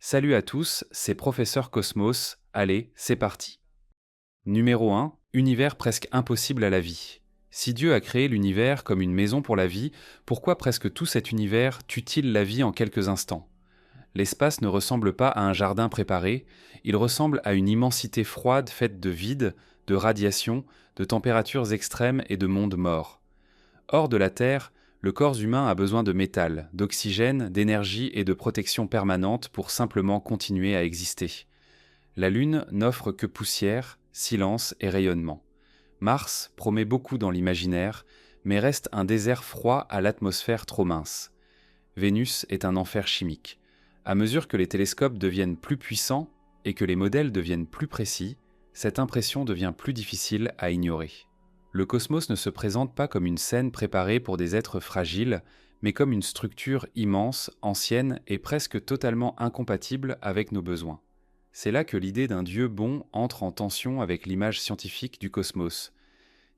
Salut à tous, c'est Professeur Cosmos. Allez, c'est parti. Numéro 1. Univers presque impossible à la vie. Si Dieu a créé l'univers comme une maison pour la vie, pourquoi presque tout cet univers tue-t-il la vie en quelques instants? L'espace ne ressemble pas à un jardin préparé, il ressemble à une immensité froide faite de vide, de radiation, de températures extrêmes et de mondes morts. Hors de la Terre, le corps humain a besoin de métal, d'oxygène, d'énergie et de protection permanente pour simplement continuer à exister. La Lune n'offre que poussière, silence et rayonnement. Mars promet beaucoup dans l'imaginaire, mais reste un désert froid à l'atmosphère trop mince. Vénus est un enfer chimique. À mesure que les télescopes deviennent plus puissants et que les modèles deviennent plus précis, cette impression devient plus difficile à ignorer. Le cosmos ne se présente pas comme une scène préparée pour des êtres fragiles, mais comme une structure immense, ancienne et presque totalement incompatible avec nos besoins. C'est là que l'idée d'un Dieu bon entre en tension avec l'image scientifique du cosmos.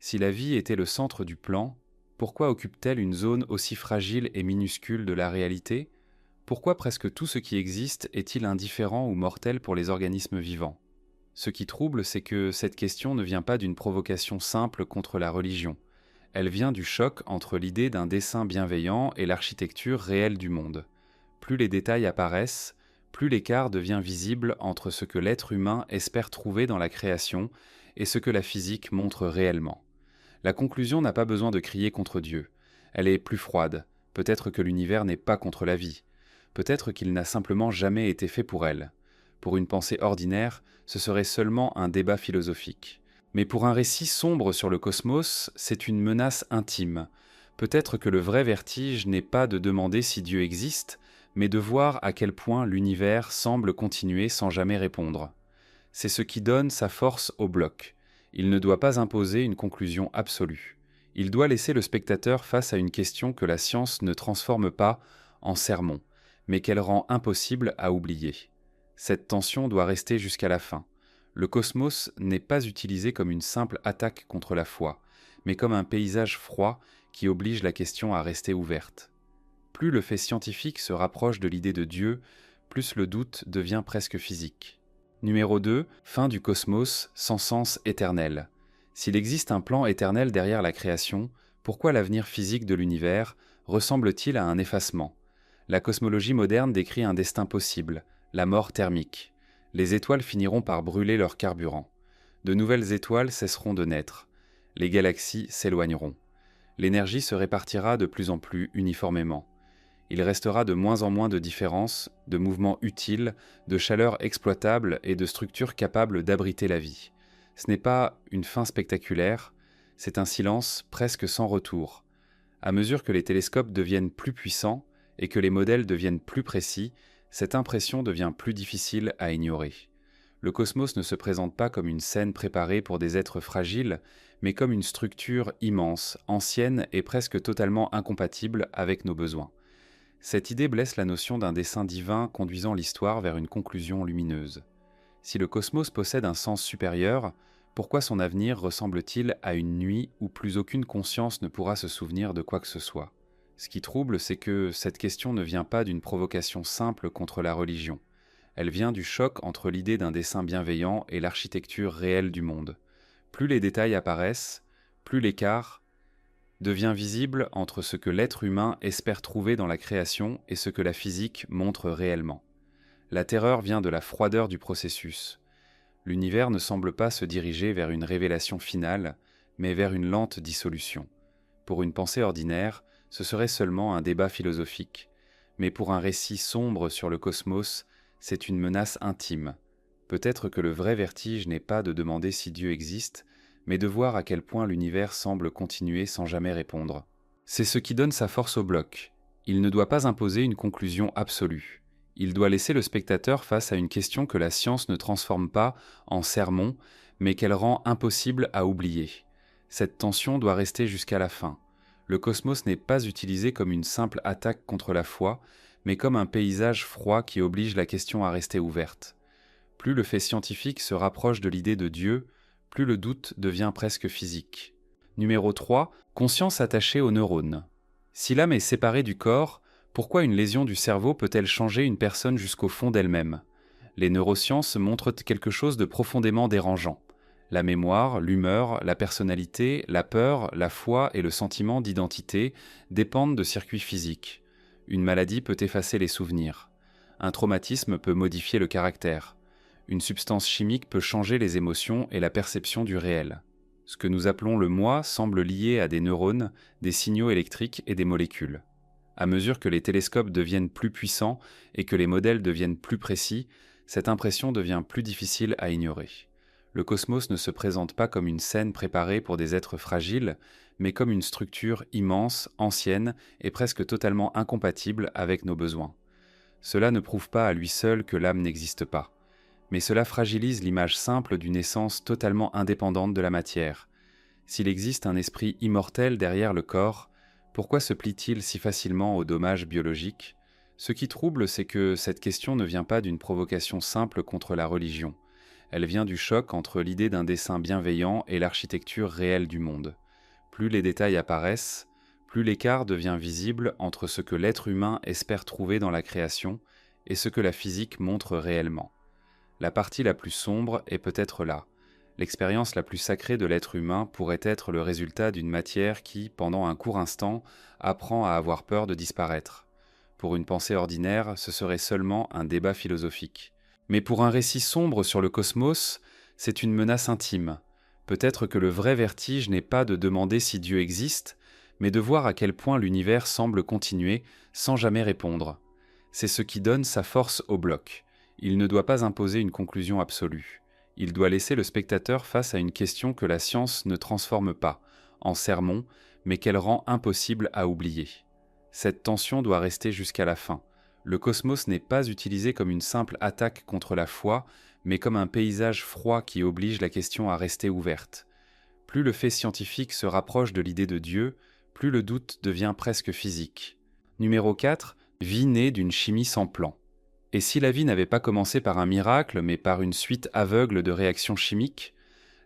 Si la vie était le centre du plan, pourquoi occupe-t-elle une zone aussi fragile et minuscule de la réalité? Pourquoi presque tout ce qui existe est-il indifférent ou mortel pour les organismes vivants? Ce qui trouble, c'est que cette question ne vient pas d'une provocation simple contre la religion. Elle vient du choc entre l'idée d'un dessein bienveillant et l'architecture réelle du monde. Plus les détails apparaissent, plus l'écart devient visible entre ce que l'être humain espère trouver dans la création et ce que la physique montre réellement. La conclusion n'a pas besoin de crier contre Dieu. Elle est plus froide. Peut-être que l'univers n'est pas contre la vie. Peut-être qu'il n'a simplement jamais été fait pour elle. Pour une pensée ordinaire, ce serait seulement un débat philosophique. Mais pour un récit sombre sur le cosmos, c'est une menace intime. Peut-être que le vrai vertige n'est pas de demander si Dieu existe, mais de voir à quel point l'univers semble continuer sans jamais répondre. C'est ce qui donne sa force au bloc. Il ne doit pas imposer une conclusion absolue. Il doit laisser le spectateur face à une question que la science ne transforme pas en sermon, mais qu'elle rend impossible à oublier. Cette tension doit rester jusqu'à la fin. Le cosmos n'est pas utilisé comme une simple attaque contre la foi, mais comme un paysage froid qui oblige la question à rester ouverte. Plus le fait scientifique se rapproche de l'idée de Dieu, plus le doute devient presque physique. Numéro 2. Fin du cosmos sans sens éternel. S'il existe un plan éternel derrière la création, pourquoi l'avenir physique de l'univers ressemble-t-il à un effacement? La cosmologie moderne décrit un destin possible, la mort thermique. Les étoiles finiront par brûler leur carburant. De nouvelles étoiles cesseront de naître. Les galaxies s'éloigneront. L'énergie se répartira de plus en plus uniformément. Il restera de moins en moins de différences, de mouvements utiles, de chaleur exploitable et de structures capables d'abriter la vie. Ce n'est pas une fin spectaculaire, c'est un silence presque sans retour. À mesure que les télescopes deviennent plus puissants et que les modèles deviennent plus précis, cette impression devient plus difficile à ignorer. Le cosmos ne se présente pas comme une scène préparée pour des êtres fragiles, mais comme une structure immense, ancienne et presque totalement incompatible avec nos besoins. Cette idée blesse la notion d'un dessein divin conduisant l'histoire vers une conclusion lumineuse. Si le cosmos possède un sens supérieur, pourquoi son avenir ressemble-t-il à une nuit où plus aucune conscience ne pourra se souvenir de quoi que ce soit? Ce qui trouble, c'est que cette question ne vient pas d'une provocation simple contre la religion. Elle vient du choc entre l'idée d'un dessein bienveillant et l'architecture réelle du monde. Plus les détails apparaissent, plus l'écart devient visible entre ce que l'être humain espère trouver dans la création et ce que la physique montre réellement. La terreur vient de la froideur du processus. L'univers ne semble pas se diriger vers une révélation finale, mais vers une lente dissolution. Pour une pensée ordinaire, ce serait seulement un débat philosophique, mais pour un récit sombre sur le cosmos, c'est une menace intime. Peut-être que le vrai vertige n'est pas de demander si Dieu existe, mais de voir à quel point l'univers semble continuer sans jamais répondre. C'est ce qui donne sa force au bloc. Il ne doit pas imposer une conclusion absolue. Il doit laisser le spectateur face à une question que la science ne transforme pas en sermon, mais qu'elle rend impossible à oublier. Cette tension doit rester jusqu'à la fin. Le cosmos n'est pas utilisé comme une simple attaque contre la foi, mais comme un paysage froid qui oblige la question à rester ouverte. Plus le fait scientifique se rapproche de l'idée de Dieu, plus le doute devient presque physique. Numéro 3. Conscience attachée aux neurones. Si l'âme est séparée du corps, Pourquoi une lésion du cerveau peut-elle changer une personne jusqu'au fond d'elle-même? Les neurosciences montrent quelque chose de profondément dérangeant. La mémoire, l'humeur, la personnalité, la peur, la foi et le sentiment d'identité dépendent de circuits physiques. Une maladie peut effacer les souvenirs. Un traumatisme peut modifier le caractère. Une substance chimique peut changer les émotions et la perception du réel. Ce que nous appelons le moi semble lié à des neurones, des signaux électriques et des molécules. À mesure que les télescopes deviennent plus puissants et que les modèles deviennent plus précis, cette impression devient plus difficile à ignorer. Le cosmos ne se présente pas comme une scène préparée pour des êtres fragiles, mais comme une structure immense, ancienne et presque totalement incompatible avec nos besoins. Cela ne prouve pas à lui seul que l'âme n'existe pas, mais cela fragilise l'image simple d'une essence totalement indépendante de la matière. S'il existe un esprit immortel derrière le corps, pourquoi se plie-t-il si facilement aux dommages biologiques? Ce qui trouble, c'est que cette question ne vient pas d'une provocation simple contre la religion. Elle vient du choc entre l'idée d'un dessein bienveillant et l'architecture réelle du monde. Plus les détails apparaissent, plus l'écart devient visible entre ce que l'être humain espère trouver dans la création et ce que la physique montre réellement. La partie la plus sombre est peut-être là. L'expérience la plus sacrée de l'être humain pourrait être le résultat d'une matière qui, pendant un court instant, apprend à avoir peur de disparaître. Pour une pensée ordinaire, ce serait seulement un débat philosophique. Mais pour un récit sombre sur le cosmos, c'est une menace intime. Peut-être que le vrai vertige n'est pas de demander si Dieu existe, mais de voir à quel point l'univers semble continuer sans jamais répondre. C'est ce qui donne sa force au bloc. Il ne doit pas imposer une conclusion absolue. Il doit laisser le spectateur face à une question que la science ne transforme pas, en sermon, mais qu'elle rend impossible à oublier. Cette tension doit rester jusqu'à la fin. Le cosmos n'est pas utilisé comme une simple attaque contre la foi, mais comme un paysage froid qui oblige la question à rester ouverte. Plus le fait scientifique se rapproche de l'idée de Dieu, plus le doute devient presque physique. Numéro 4. Vie née d'une chimie sans plan. Et si la vie n'avait pas commencé par un miracle, mais par une suite aveugle de réactions chimiques,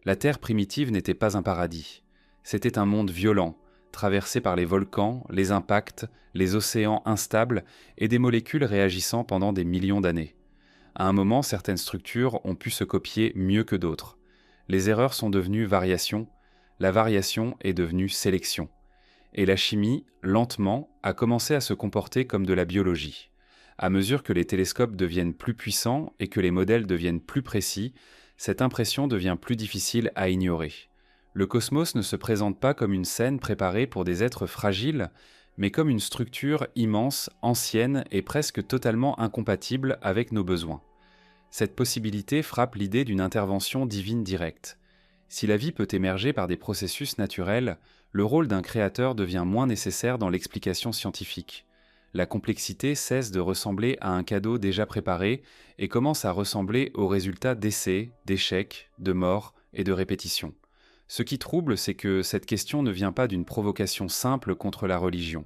la Terre primitive n'était pas un paradis. C'était un monde violent, traversé par les volcans, les impacts, les océans instables et des molécules réagissant pendant des millions d'années. À un moment, certaines structures ont pu se copier mieux que d'autres. Les erreurs sont devenues variations, la variation est devenue sélection. Et la chimie, lentement, a commencé à se comporter comme de la biologie. À mesure que les télescopes deviennent plus puissants et que les modèles deviennent plus précis, cette impression devient plus difficile à ignorer. Le cosmos ne se présente pas comme une scène préparée pour des êtres fragiles, mais comme une structure immense, ancienne et presque totalement incompatible avec nos besoins. Cette possibilité frappe l'idée d'une intervention divine directe. Si la vie peut émerger par des processus naturels, le rôle d'un créateur devient moins nécessaire dans l'explication scientifique. La complexité cesse de ressembler à un cadeau déjà préparé et commence à ressembler au résultat d'essais, d'échecs, de morts et de répétitions. Ce qui trouble, c'est que cette question ne vient pas d'une provocation simple contre la religion.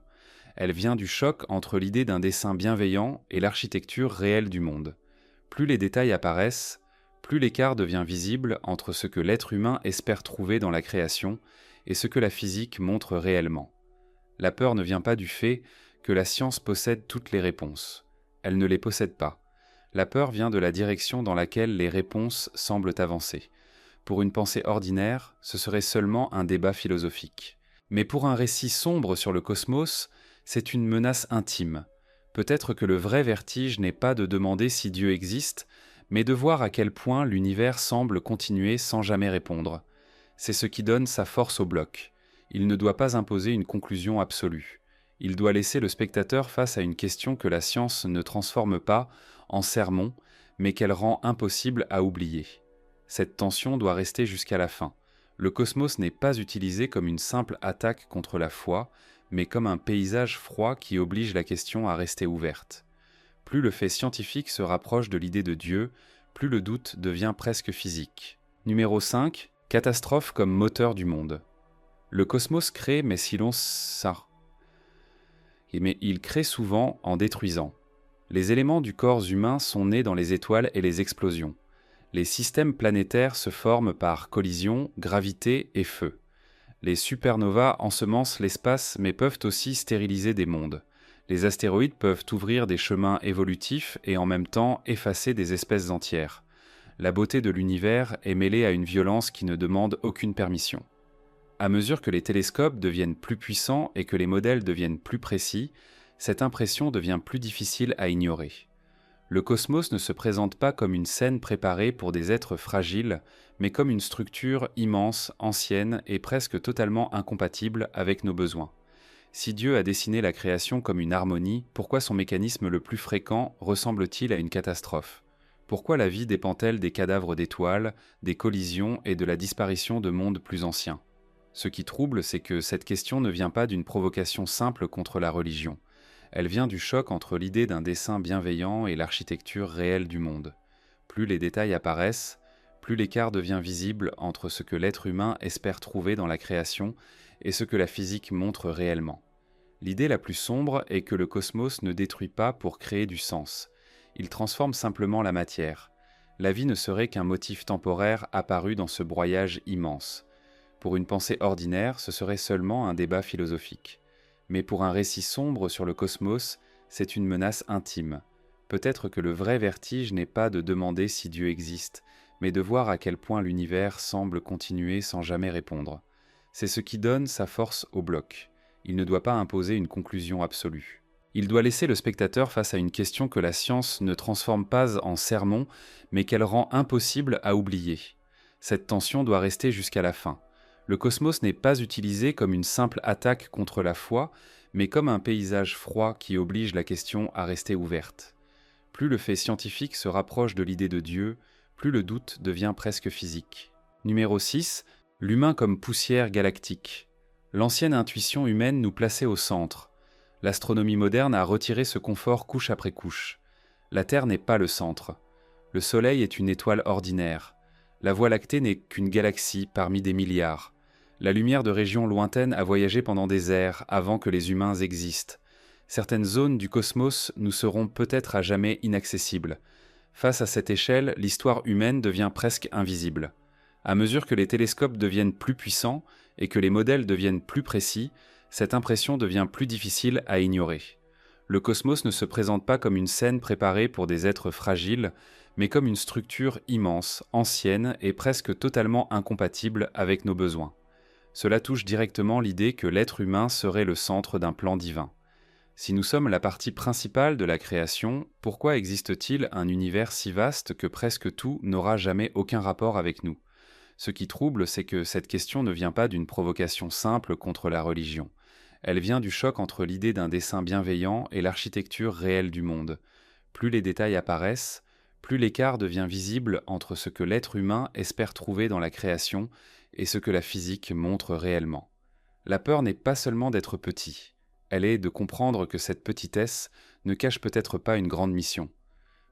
Elle vient du choc entre l'idée d'un dessein bienveillant et l'architecture réelle du monde. Plus les détails apparaissent, plus l'écart devient visible entre ce que l'être humain espère trouver dans la création et ce que la physique montre réellement. La peur ne vient pas du fait que la science possède toutes les réponses. Elle ne les possède pas. La peur vient de la direction dans laquelle les réponses semblent avancer. Pour une pensée ordinaire, ce serait seulement un débat philosophique. Mais pour un récit sombre sur le cosmos, c'est une menace intime. Peut-être que le vrai vertige n'est pas de demander si Dieu existe, mais de voir à quel point l'univers semble continuer sans jamais répondre. C'est ce qui donne sa force au bloc. Il ne doit pas imposer une conclusion absolue. Il doit laisser le spectateur face à une question que la science ne transforme pas en sermon, mais qu'elle rend impossible à oublier. Cette tension doit rester jusqu'à la fin. Le cosmos n'est pas utilisé comme une simple attaque contre la foi, mais comme un paysage froid qui oblige la question à rester ouverte. Plus le fait scientifique se rapproche de l'idée de Dieu, plus le doute devient presque physique. Numéro 5. Catastrophe comme moteur du monde. Le cosmos crée, mais si l'on mais il crée souvent en détruisant. Les éléments du corps humain sont nés dans les étoiles et les explosions. Les systèmes planétaires se forment par collision, gravité et feu. Les supernovas ensemencent l'espace mais peuvent aussi stériliser des mondes. Les astéroïdes peuvent ouvrir des chemins évolutifs et en même temps effacer des espèces entières. La beauté de l'univers est mêlée à une violence qui ne demande aucune permission. À mesure que les télescopes deviennent plus puissants et que les modèles deviennent plus précis, cette impression devient plus difficile à ignorer. Le cosmos ne se présente pas comme une scène préparée pour des êtres fragiles, mais comme une structure immense, ancienne et presque totalement incompatible avec nos besoins. Si Dieu a dessiné la création comme une harmonie, pourquoi son mécanisme le plus fréquent ressemble-t-il à une catastrophe ? Pourquoi la vie dépend-elle des cadavres d'étoiles, des collisions et de la disparition de mondes plus anciens ? Ce qui trouble, c'est que cette question ne vient pas d'une provocation simple contre la religion. Elle vient du choc entre l'idée d'un dessein bienveillant et l'architecture réelle du monde. Plus les détails apparaissent, plus l'écart devient visible entre ce que l'être humain espère trouver dans la création et ce que la physique montre réellement. L'idée la plus sombre est que le cosmos ne détruit pas pour créer du sens. Il transforme simplement la matière. La vie ne serait qu'un motif temporaire apparu dans ce broyage immense. Pour une pensée ordinaire, ce serait seulement un débat philosophique. Mais pour un récit sombre sur le cosmos, c'est une menace intime. Peut-être que le vrai vertige n'est pas de demander si Dieu existe, mais de voir à quel point l'univers semble continuer sans jamais répondre. C'est ce qui donne sa force au bloc. Il ne doit pas imposer une conclusion absolue. Il doit laisser le spectateur face à une question que la science ne transforme pas en sermon, mais qu'elle rend impossible à oublier. Cette tension doit rester jusqu'à la fin. Le cosmos n'est pas utilisé comme une simple attaque contre la foi, mais comme un paysage froid qui oblige la question à rester ouverte. Plus le fait scientifique se rapproche de l'idée de Dieu, plus le doute devient presque physique. Numéro 6. L'humain comme poussière galactique. L'ancienne intuition humaine nous plaçait au centre. L'astronomie moderne a retiré ce confort couche après couche. La Terre n'est pas le centre. Le Soleil est une étoile ordinaire. La Voie lactée n'est qu'une galaxie parmi des milliards. La lumière de régions lointaines a voyagé pendant des ères avant que les humains existent. Certaines zones du cosmos nous seront peut-être à jamais inaccessibles. Face à cette échelle, l'histoire humaine devient presque invisible. À mesure que les télescopes deviennent plus puissants et que les modèles deviennent plus précis, cette impression devient plus difficile à ignorer. Le cosmos ne se présente pas comme une scène préparée pour des êtres fragiles, mais comme une structure immense, ancienne et presque totalement incompatible avec nos besoins. Cela touche directement l'idée que l'être humain serait le centre d'un plan divin. Si nous sommes la partie principale de la création, pourquoi existe-t-il un univers si vaste que presque tout n'aura jamais aucun rapport avec nous ? Ce qui trouble, c'est que cette question ne vient pas d'une provocation simple contre la religion. Elle vient du choc entre l'idée d'un dessein bienveillant et l'architecture réelle du monde. Plus les détails apparaissent, plus l'écart devient visible entre ce que l'être humain espère trouver dans la création et ce que la physique montre réellement. La peur n'est pas seulement d'être petit, elle est de comprendre que cette petitesse ne cache peut-être pas une grande mission.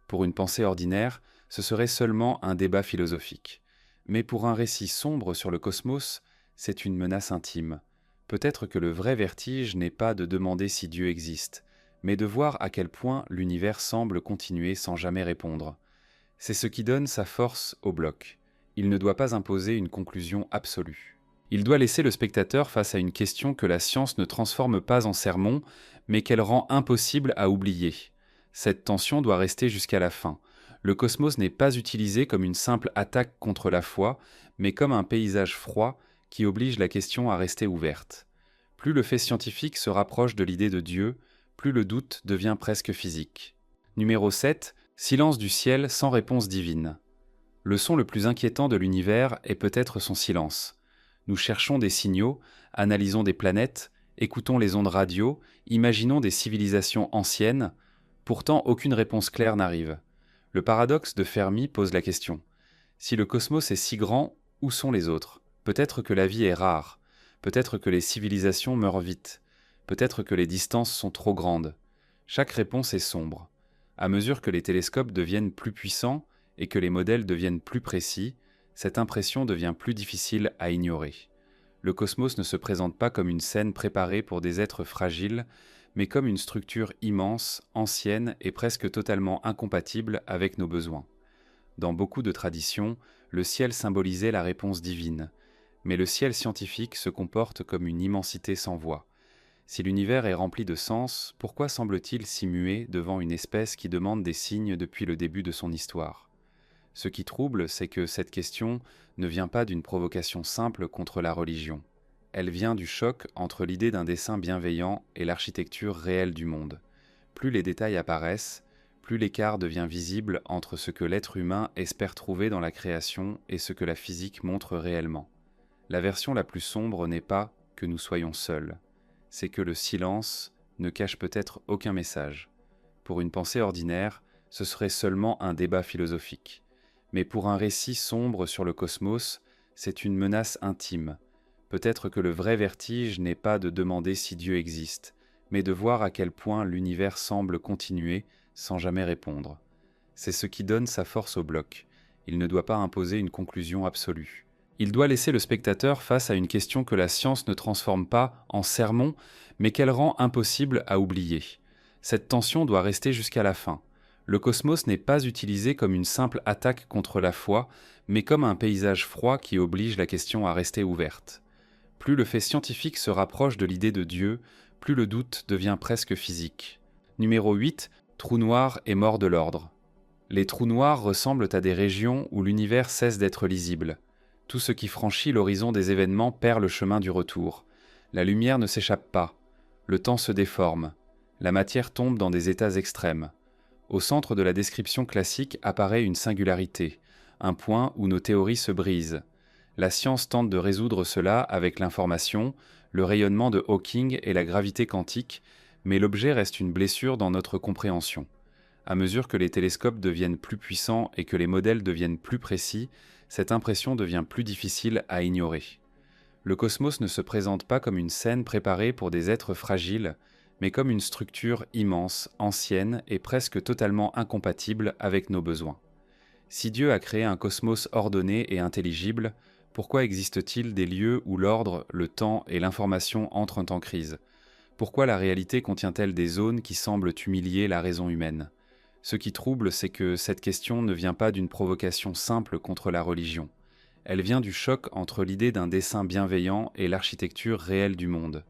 Pour une pensée ordinaire, ce serait seulement un débat philosophique. Mais pour un récit sombre sur le cosmos, c'est une menace intime. Peut-être que le vrai vertige n'est pas de demander si Dieu existe, mais de voir à quel point l'univers semble continuer sans jamais répondre. C'est ce qui donne sa force au bloc. Il ne doit pas imposer une conclusion absolue. Il doit laisser le spectateur face à une question que la science ne transforme pas en sermon, mais qu'elle rend impossible à oublier. Cette tension doit rester jusqu'à la fin. Le cosmos n'est pas utilisé comme une simple attaque contre la foi, mais comme un paysage froid qui oblige la question à rester ouverte. Plus le fait scientifique se rapproche de l'idée de Dieu, plus le doute devient presque physique. Numéro 7. Silence du ciel sans réponse divine. Le son le plus inquiétant de l'univers est peut-être son silence. Nous cherchons des signaux, analysons des planètes, écoutons les ondes radio, imaginons des civilisations anciennes, pourtant aucune réponse claire n'arrive. Le paradoxe de Fermi pose la question. Si le cosmos est si grand, où sont les autres ? Peut-être que la vie est rare, peut-être que les civilisations meurent vite, peut-être que les distances sont trop grandes. Chaque réponse est sombre. À mesure que les télescopes deviennent plus puissants et que les modèles deviennent plus précis, cette impression devient plus difficile à ignorer. Le cosmos ne se présente pas comme une scène préparée pour des êtres fragiles, mais comme une structure immense, ancienne et presque totalement incompatible avec nos besoins. Dans beaucoup de traditions, le ciel symbolisait la réponse divine, mais le ciel scientifique se comporte comme une immensité sans voix. Si l'univers est rempli de sens, pourquoi semble-t-il si muet devant une espèce qui demande des signes depuis le début de son histoire? Ce qui trouble, c'est que cette question ne vient pas d'une provocation simple contre la religion. Elle vient du choc entre l'idée d'un dessein bienveillant et l'architecture réelle du monde. Plus les détails apparaissent, plus l'écart devient visible entre ce que l'être humain espère trouver dans la création et ce que la physique montre réellement. La version la plus sombre n'est pas que nous soyons seuls, c'est que le silence ne cache peut-être aucun message. Pour une pensée ordinaire, ce serait seulement un débat philosophique. Mais pour un récit sombre sur le cosmos, c'est une menace intime. Peut-être que le vrai vertige n'est pas de demander si Dieu existe, mais de voir à quel point l'univers semble continuer sans jamais répondre. C'est ce qui donne sa force au bloc. Il ne doit pas imposer une conclusion absolue. Il doit laisser le spectateur face à une question que la science ne transforme pas en sermon, mais qu'elle rend impossible à oublier. Cette tension doit rester jusqu'à la fin. Le cosmos n'est pas utilisé comme une simple attaque contre la foi, mais comme un paysage froid qui oblige la question à rester ouverte. Plus le fait scientifique se rapproche de l'idée de Dieu, plus le doute devient presque physique. Numéro 8, trous noirs et mort de l'ordre. Les trous noirs ressemblent à des régions où l'univers cesse d'être lisible. Tout ce qui franchit l'horizon des événements perd le chemin du retour. La lumière ne s'échappe pas. Le temps se déforme. La matière tombe dans des états extrêmes. Au centre de la description classique apparaît une singularité, un point où nos théories se brisent. La science tente de résoudre cela avec l'information, le rayonnement de Hawking et la gravité quantique, mais l'objet reste une blessure dans notre compréhension. À mesure que les télescopes deviennent plus puissants et que les modèles deviennent plus précis, cette impression devient plus difficile à ignorer. Le cosmos ne se présente pas comme une scène préparée pour des êtres fragiles, mais comme une structure immense, ancienne et presque totalement incompatible avec nos besoins. Si Dieu a créé un cosmos ordonné et intelligible, pourquoi existe-t-il des lieux où l'ordre, le temps et l'information entrent en crise? Pourquoi la réalité contient-elle des zones qui semblent humilier la raison humaine? Ce qui trouble, c'est que cette question ne vient pas d'une provocation simple contre la religion. Elle vient du choc entre l'idée d'un dessein bienveillant et l'architecture réelle du monde.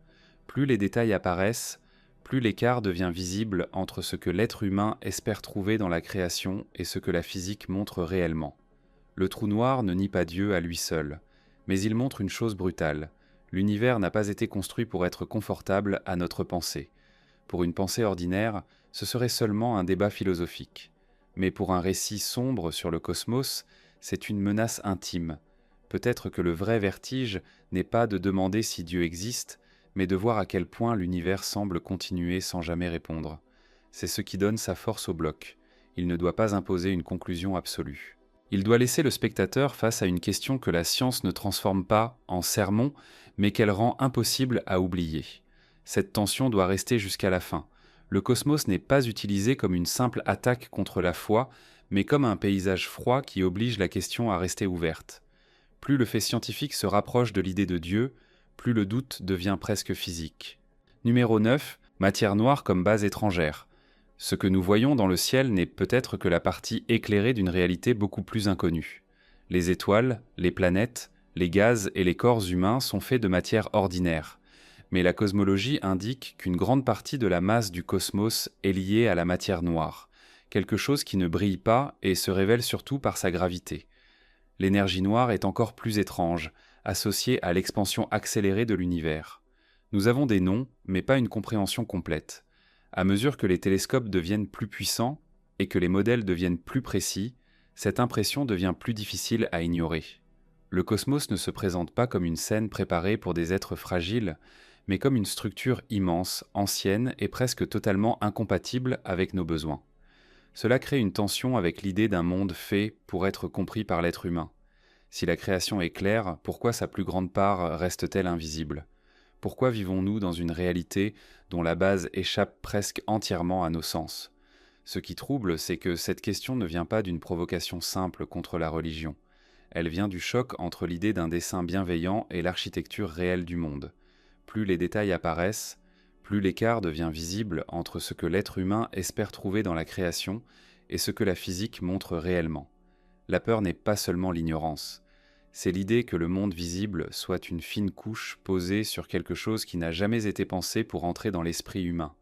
Plus les détails apparaissent, plus l'écart devient visible entre ce que l'être humain espère trouver dans la création et ce que la physique montre réellement. Le trou noir ne nie pas Dieu à lui seul, mais il montre une chose brutale. L'univers n'a pas été construit pour être confortable à notre pensée. Pour une pensée ordinaire, ce serait seulement un débat philosophique. Mais pour un récit sombre sur le cosmos, c'est une menace intime. Peut-être que le vrai vertige n'est pas de demander si Dieu existe, mais de voir à quel point l'univers semble continuer sans jamais répondre. C'est ce qui donne sa force au bloc. Il ne doit pas imposer une conclusion absolue. Il doit laisser le spectateur face à une question que la science ne transforme pas en sermon, mais qu'elle rend impossible à oublier. Cette tension doit rester jusqu'à la fin. Le cosmos n'est pas utilisé comme une simple attaque contre la foi, mais comme un paysage froid qui oblige la question à rester ouverte. Plus le fait scientifique se rapproche de l'idée de Dieu, plus le doute devient presque physique. Numéro 9, matière noire comme base étrangère. Ce que nous voyons dans le ciel n'est peut-être que la partie éclairée d'une réalité beaucoup plus inconnue. Les étoiles, les planètes, les gaz et les corps humains sont faits de matière ordinaire. Mais la cosmologie indique qu'une grande partie de la masse du cosmos est liée à la matière noire, quelque chose qui ne brille pas et se révèle surtout par sa gravité. L'énergie noire est encore plus étrange, associée à l'expansion accélérée de l'univers. Nous avons des noms, mais pas une compréhension complète. À mesure que les télescopes deviennent plus puissants et que les modèles deviennent plus précis, cette impression devient plus difficile à ignorer. Le cosmos ne se présente pas comme une scène préparée pour des êtres fragiles, mais comme une structure immense, ancienne et presque totalement incompatible avec nos besoins. Cela crée une tension avec l'idée d'un monde fait pour être compris par l'être humain. Si la création est claire, pourquoi sa plus grande part reste-t-elle invisible? Pourquoi vivons-nous dans une réalité dont la base échappe presque entièrement à nos sens? Ce qui trouble, c'est que cette question ne vient pas d'une provocation simple contre la religion. Elle vient du choc entre l'idée d'un dessein bienveillant et l'architecture réelle du monde. Plus les détails apparaissent, plus l'écart devient visible entre ce que l'être humain espère trouver dans la création et ce que la physique montre réellement. La peur n'est pas seulement l'ignorance, C'est l'idée que le monde visible soit une fine couche posée sur quelque chose qui n'a jamais été pensé pour entrer dans l'esprit humain.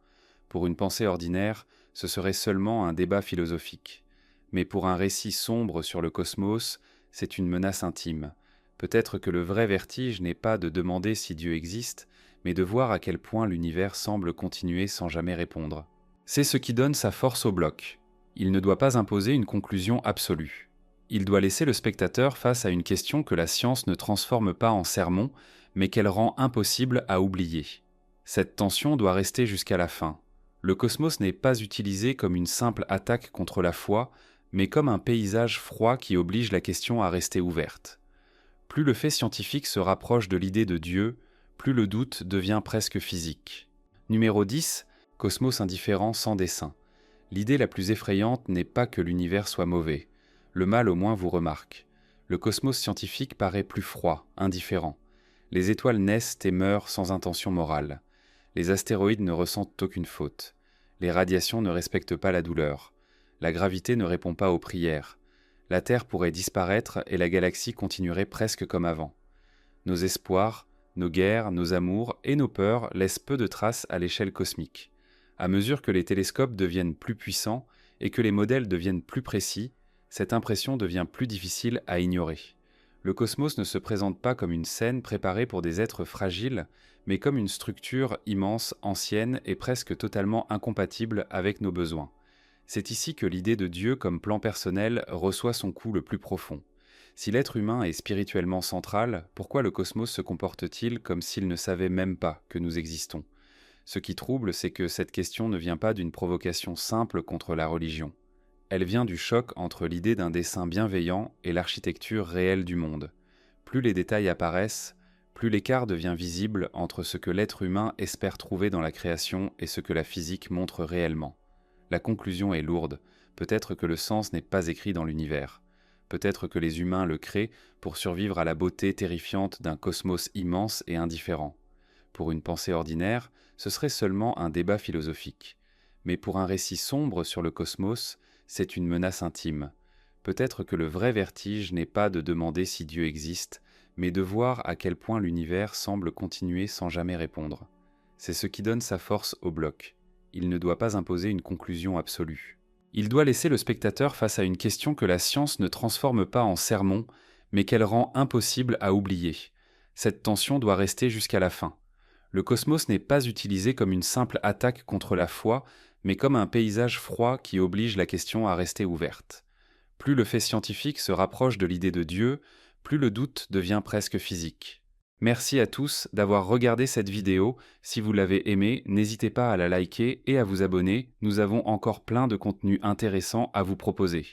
Pour une pensée ordinaire, ce serait seulement un débat philosophique. Mais pour un récit sombre sur le cosmos, c'est une menace intime. Peut-être que le vrai vertige n'est pas de demander si Dieu existe, mais de voir à quel point l'univers semble continuer sans jamais répondre. C'est ce qui donne sa force au bloc. Il ne doit pas imposer une conclusion absolue. Il doit laisser le spectateur face à une question que la science ne transforme pas en sermon, mais qu'elle rend impossible à oublier. Cette tension doit rester jusqu'à la fin. Le cosmos n'est pas utilisé comme une simple attaque contre la foi, mais comme un paysage froid qui oblige la question à rester ouverte. Plus le fait scientifique se rapproche de l'idée de Dieu, plus le doute devient presque physique. Numéro 10. Cosmos indifférent sans dessein. L'idée la plus effrayante n'est pas que l'univers soit mauvais. Le mal au moins vous remarque. Le cosmos scientifique paraît plus froid, indifférent. Les étoiles naissent et meurent sans intention morale. Les astéroïdes ne ressentent aucune faute. Les radiations ne respectent pas la douleur. La gravité ne répond pas aux prières. La Terre pourrait disparaître et la galaxie continuerait presque comme avant. Nos espoirs, nos guerres, nos amours et nos peurs laissent peu de traces à l'échelle cosmique. À mesure que les télescopes deviennent plus puissants et que les modèles deviennent plus précis, cette impression devient plus difficile à ignorer. Le cosmos ne se présente pas comme une scène préparée pour des êtres fragiles, mais comme une structure immense, ancienne et presque totalement incompatible avec nos besoins. C'est ici que l'idée de Dieu comme plan personnel reçoit son coup le plus profond. Si l'être humain est spirituellement central, pourquoi le cosmos se comporte-t-il comme s'il ne savait même pas que nous existons ? Ce qui trouble, c'est que cette question ne vient pas d'une provocation simple contre la religion. Elle vient du choc entre l'idée d'un dessein bienveillant et l'architecture réelle du monde. Plus les détails apparaissent, plus l'écart devient visible entre ce que l'être humain espère trouver dans la création et ce que la physique montre réellement. La conclusion est lourde. Peut-être que le sens n'est pas écrit dans l'univers. Peut-être que les humains le créent pour survivre à la beauté terrifiante d'un cosmos immense et indifférent. Pour une pensée ordinaire, ce serait seulement un débat philosophique. Mais pour un récit sombre sur le cosmos, c'est une menace intime. Peut-être que le vrai vertige n'est pas de demander si Dieu existe, mais de voir à quel point l'univers semble continuer sans jamais répondre. C'est ce qui donne sa force au bloc. Il ne doit pas imposer une conclusion absolue. Il doit laisser le spectateur face à une question que la science ne transforme pas en sermon, mais qu'elle rend impossible à oublier. Cette tension doit rester jusqu'à la fin. Le cosmos n'est pas utilisé comme une simple attaque contre la foi, mais comme un paysage froid qui oblige la question à rester ouverte. Plus le fait scientifique se rapproche de l'idée de Dieu, plus le doute devient presque physique. Merci à tous d'avoir regardé cette vidéo. Si vous l'avez aimée, n'hésitez pas à la liker et à vous abonner. Nous avons encore plein de contenus intéressants à vous proposer.